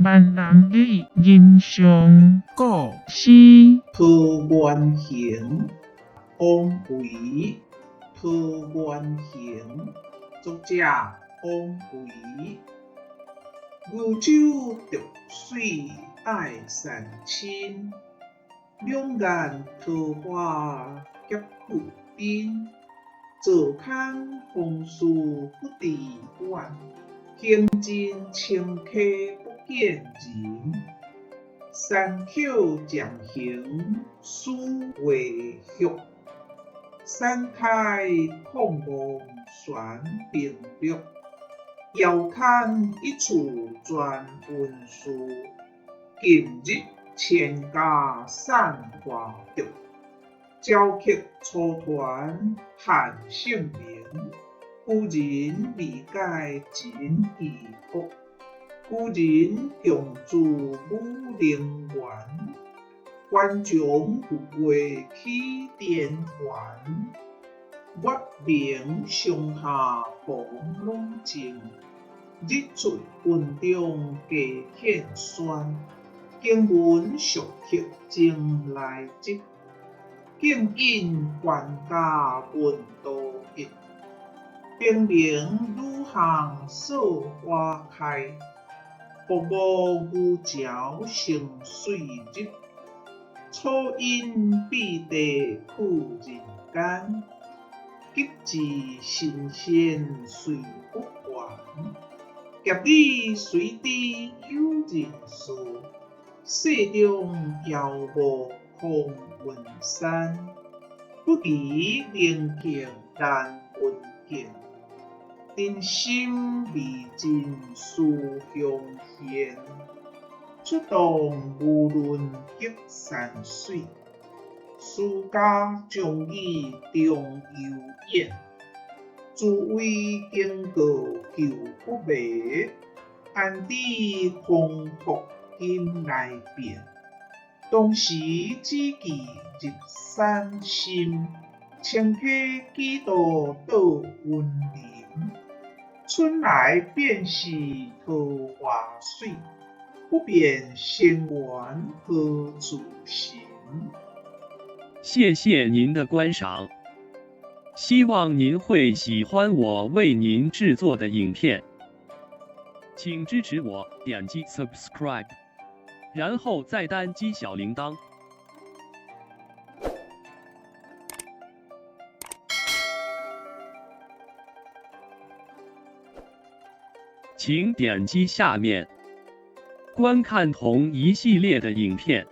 万人的印象，古诗桃源行，王维。桃源行，作者王维。渔舟渡水爱山青，两岸桃花结富宾。坐看风树不知远，行尽清客不见人。山口渐行思未续，山开空望悬并绿。遥看一处转文书，今日千家散花竹。朝客初团汉姓名，故人未解真义福。故人共住武陵源，关中不归起点还。月明上下风浪静，日出云中价欠酸。经文熟刻前来集，景引官家文都一。冰凌女行守花开，薄暮渔樵成水日。初因碧地苦人间，急至神仙随不还。业里水滴有人事，世中遥望空云山。不及灵境难闻见，人心未尽思乡牵。出动无论隔山水，私家将以中游演。自为经过旧不灭，安知风福今来变。当时只记入山心，清客几度到云林。春来便是桃花水，不辨仙缘何处寻。谢谢您的观赏，希望您会喜欢我为您制作的影片，请支持我，点击 subscribe， 然后再单击小铃铛。请点击下面观看同一系列的影片。